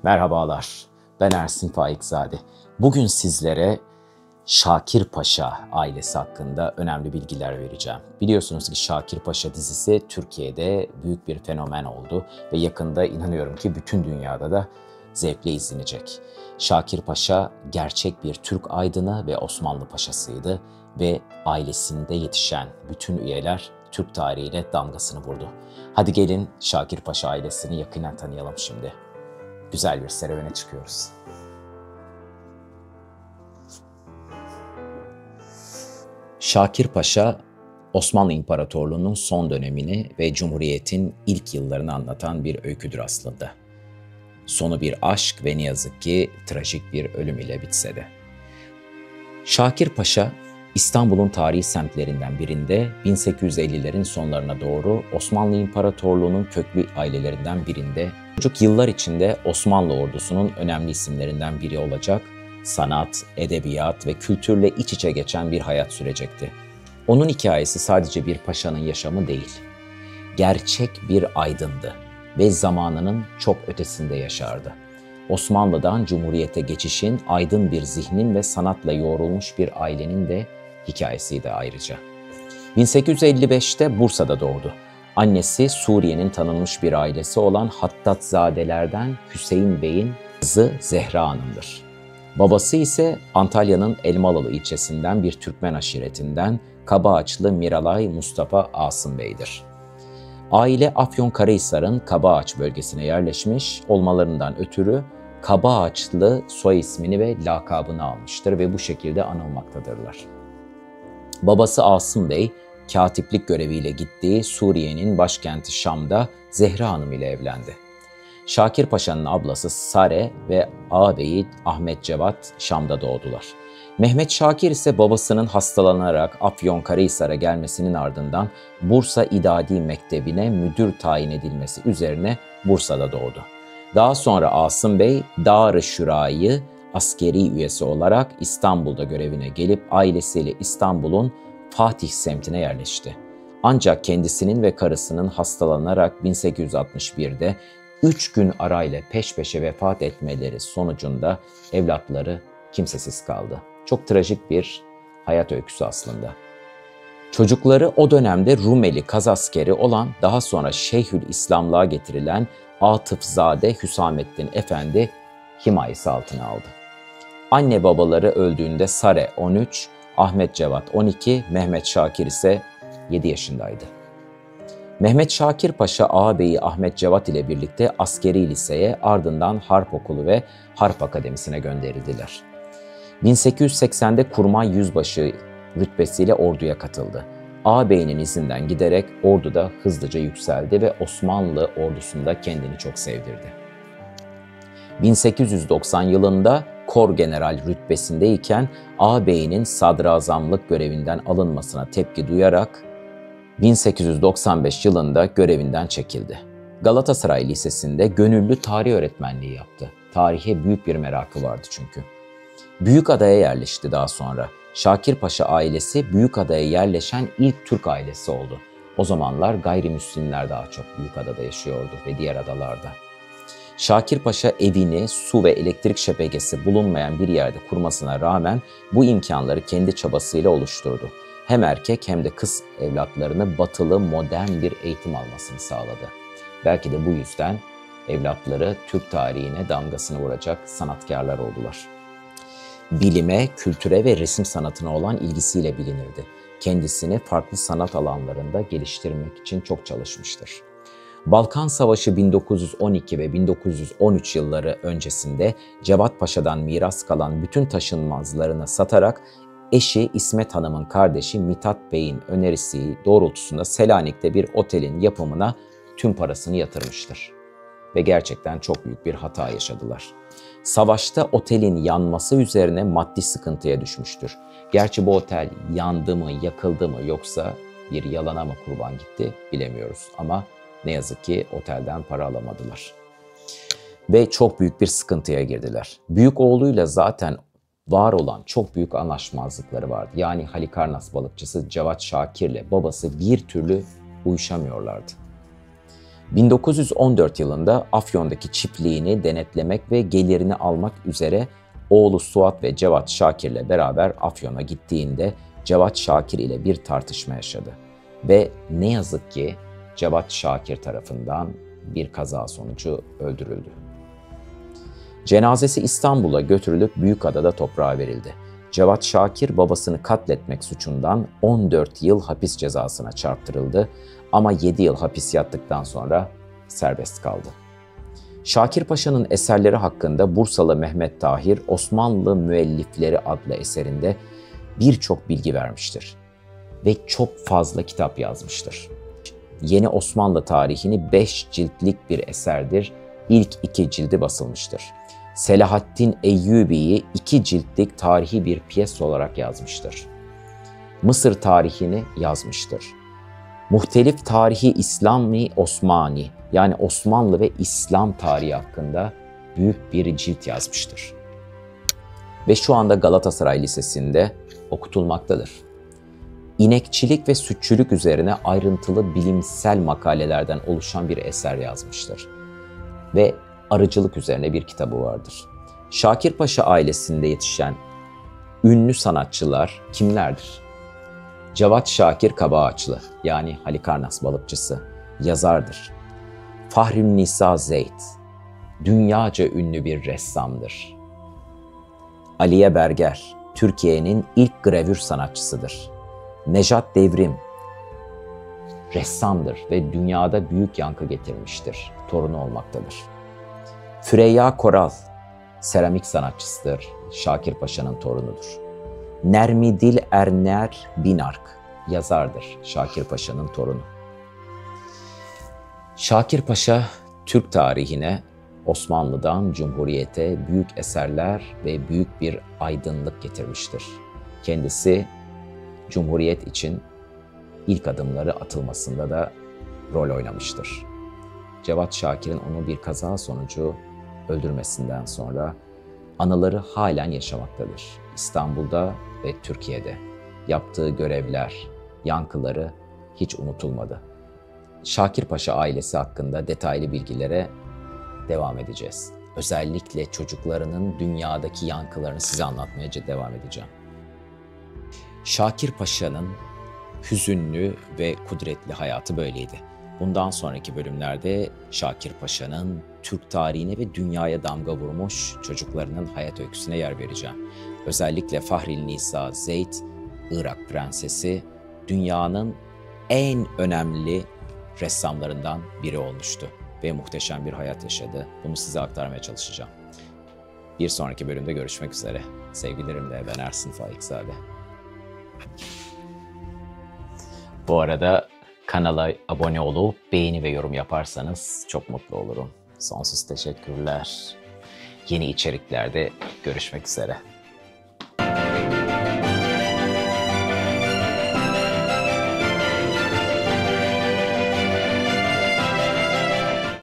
Merhabalar, ben Ersin Faikzade. Bugün sizlere Şakir Paşa ailesi hakkında önemli bilgiler vereceğim. Biliyorsunuz ki Şakir Paşa dizisi Türkiye'de büyük bir fenomen oldu ve yakında inanıyorum ki bütün dünyada da zevkle izlenecek. Şakir Paşa gerçek bir Türk aydını ve Osmanlı paşasıydı ve ailesinde yetişen bütün üyeler Türk tarihine damgasını vurdu. Hadi gelin Şakir Paşa ailesini yakından tanıyalım şimdi. Güzel bir serüvene çıkıyoruz. Şakir Paşa, Osmanlı İmparatorluğu'nun son dönemini ve Cumhuriyet'in ilk yıllarını anlatan bir öyküdür aslında. Sonu bir aşk ve ne yazık ki trajik bir ölüm ile bitse de. Şakir Paşa, İstanbul'un tarihi semtlerinden birinde 1850'lerin sonlarına doğru Osmanlı İmparatorluğu'nun köklü ailelerinden birinde çocuk yıllar içinde Osmanlı ordusunun önemli isimlerinden biri olacak, sanat, edebiyat ve kültürle iç içe geçen bir hayat sürecekti. Onun hikayesi sadece bir paşanın yaşamı değil, gerçek bir aydındı ve zamanının çok ötesinde yaşardı. Osmanlı'dan Cumhuriyet'e geçişin, aydın bir zihnin ve sanatla yoğrulmuş bir ailenin de hikayesiydi ayrıca. 1855'te Bursa'da doğdu. Annesi Suriye'nin tanınmış bir ailesi olan Hattatzadelerden Hüseyin Bey'in kızı Zehra Hanım'dır. Babası ise Antalya'nın Elmalılı ilçesinden bir Türkmen aşiretinden Kabaağaçlı Miralay Mustafa Asım Bey'dir. Aile Afyonkarahisar'ın Kabaağaç bölgesine yerleşmiş olmalarından ötürü Kabaağaçlı soy ismini ve lakabını almıştır ve bu şekilde anılmaktadırlar. Babası Asım Bey, katiplik göreviyle gittiği Suriye'nin başkenti Şam'da Zehra Hanım ile evlendi. Şakir Paşa'nın ablası Sare ve ağabeyi Ahmet Cevat Şam'da doğdular. Mehmet Şakir ise babasının hastalanarak Afyonkarahisar'a gelmesinin ardından Bursa İdadi Mektebi'ne müdür tayin edilmesi üzerine Bursa'da doğdu. Daha sonra Asım Bey, Dar-ı Şura'yı askeri üyesi olarak İstanbul'da görevine gelip ailesiyle İstanbul'un Fatih semtine yerleşti. Ancak kendisinin ve karısının hastalanarak 1861'de 3 gün arayla peş peşe vefat etmeleri sonucunda evlatları kimsesiz kaldı. Çok trajik bir hayat öyküsü aslında. Çocukları o dönemde Rumeli Kazaskeri olan, daha sonra Şeyhülislamlığa getirilen Atıfzade Hüsamettin Efendi himayesi altına aldı. Anne babaları öldüğünde Sare 13, Ahmet Cevat 12, Mehmet Şakir ise 7 yaşındaydı. Mehmet Şakir Paşa ağabeyi Ahmet Cevat ile birlikte askeri liseye, ardından Harp Okulu ve Harp Akademisi'ne gönderildiler. 1880'de kurmay yüzbaşı rütbesiyle orduya katıldı. Ağabeyinin izinden giderek orduda hızlıca yükseldi ve Osmanlı ordusunda kendini çok sevdirdi. 1890 yılında Kor General rütbesindeyken ağabeyinin sadrazamlık görevinden alınmasına tepki duyarak 1895 yılında görevinden çekildi. Galatasaray Lisesi'nde gönüllü tarih öğretmenliği yaptı. Tarihe büyük bir merakı vardı çünkü. Büyükada'ya yerleşti daha sonra. Şakir Paşa ailesi Büyükada'ya yerleşen ilk Türk ailesi oldu. O zamanlar gayrimüslimler daha çok Büyükada'da yaşıyordu ve diğer adalarda. Şakir Paşa evini su ve elektrik şebekesi bulunmayan bir yerde kurmasına rağmen bu imkanları kendi çabasıyla oluşturdu. Hem erkek hem de kız evlatlarını batılı modern bir eğitim almasını sağladı. Belki de bu yüzden evlatları Türk tarihine damgasını vuracak sanatkarlar oldular. Bilime, kültüre ve resim sanatına olan ilgisiyle bilinirdi. Kendisini farklı sanat alanlarında geliştirmek için çok çalışmıştır. Balkan Savaşı 1912 ve 1913 yılları öncesinde Cevat Paşa'dan miras kalan bütün taşınmazlarını satarak eşi İsmet Hanım'ın kardeşi Mithat Bey'in önerisi doğrultusunda Selanik'te bir otelin yapımına tüm parasını yatırmıştır. Ve gerçekten çok büyük bir hata yaşadılar. Savaşta otelin yanması üzerine maddi sıkıntıya düşmüştür. Gerçi bu otel yandı mı, yakıldı mı yoksa bir yalana mı kurban gitti bilemiyoruz. Ama ne yazık ki otelden para alamadılar. Ve çok büyük bir sıkıntıya girdiler. Büyük oğluyla zaten var olan çok büyük anlaşmazlıkları vardı. Yani Halikarnas balıkçısı Cevat Şakir'le babası bir türlü uyuşamıyorlardı. 1914 yılında Afyon'daki çiftliğini denetlemek ve gelirini almak üzere oğlu Suat ve Cevat Şakir'le beraber Afyon'a gittiğinde Cevat Şakir ile bir tartışma yaşadı. Ve ne yazık ki Cevat Şakir tarafından bir kaza sonucu öldürüldü. Cenazesi İstanbul'a götürülüp Büyükada'da toprağa verildi. Cevat Şakir babasını katletmek suçundan 14 yıl hapis cezasına çarptırıldı ama 7 yıl hapis yattıktan sonra serbest kaldı. Şakir Paşa'nın eserleri hakkında Bursalı Mehmet Tahir Osmanlı Müellifleri adlı eserinde birçok bilgi vermiştir ve çok fazla kitap yazmıştır. Yeni Osmanlı tarihini 5 ciltlik bir eserdir. İlk 2 cildi basılmıştır. Selahaddin Eyyubi'yi 2 ciltlik tarihi bir piyes olarak yazmıştır. Mısır tarihini yazmıştır. Muhtelif tarihi İslami Osmani yani Osmanlı ve İslam tarihi hakkında büyük bir cilt yazmıştır. Ve şu anda Galatasaray Lisesi'nde okutulmaktadır. İnekçilik ve sütçülük üzerine ayrıntılı bilimsel makalelerden oluşan bir eser yazmıştır. Ve arıcılık üzerine bir kitabı vardır. Şakir Paşa ailesinde yetişen ünlü sanatçılar kimlerdir? Cevat Şakir Kabaağaçlı yani Halikarnas balıkçısı, yazardır. Fahrünnisa Zeyd, dünyaca ünlü bir ressamdır. Aliye Berger, Türkiye'nin ilk gravür sanatçısıdır. Nejat Devrim, ressamdır ve dünyada büyük yankı getirmiştir, torunu olmaktadır. Süreyya Koral, seramik sanatçısıdır, Şakir Paşa'nın torunudur. Nermidil Erner Binark, yazardır, Şakir Paşa'nın torunu. Şakir Paşa, Türk tarihine, Osmanlı'dan Cumhuriyet'e büyük eserler ve büyük bir aydınlık getirmiştir. Kendisi, Cumhuriyet için ilk adımları atılmasında da rol oynamıştır. Cevat Şakir'in onu bir kaza sonucu öldürmesinden sonra anıları halen yaşamaktadır. İstanbul'da ve Türkiye'de yaptığı görevler, yankıları hiç unutulmadı. Şakir Paşa ailesi hakkında detaylı bilgilere devam edeceğiz. Özellikle çocuklarının dünyadaki yankılarını size anlatmaya devam edeceğim. Şakir Paşa'nın hüzünlü ve kudretli hayatı böyleydi. Bundan sonraki bölümlerde Şakir Paşa'nın Türk tarihine ve dünyaya damga vurmuş çocuklarının hayat öyküsüne yer vereceğim. Özellikle Fahrünnisa Zeyd, Irak Prensesi, dünyanın en önemli ressamlarından biri olmuştu ve muhteşem bir hayat yaşadı. Bunu size aktarmaya çalışacağım. Bir sonraki bölümde görüşmek üzere. Sevgilerimle ben Ersin Faikzade. Bu arada kanala abone olup beğeni ve yorum yaparsanız çok mutlu olurum. Sonsuz teşekkürler. Yeni içeriklerde görüşmek üzere.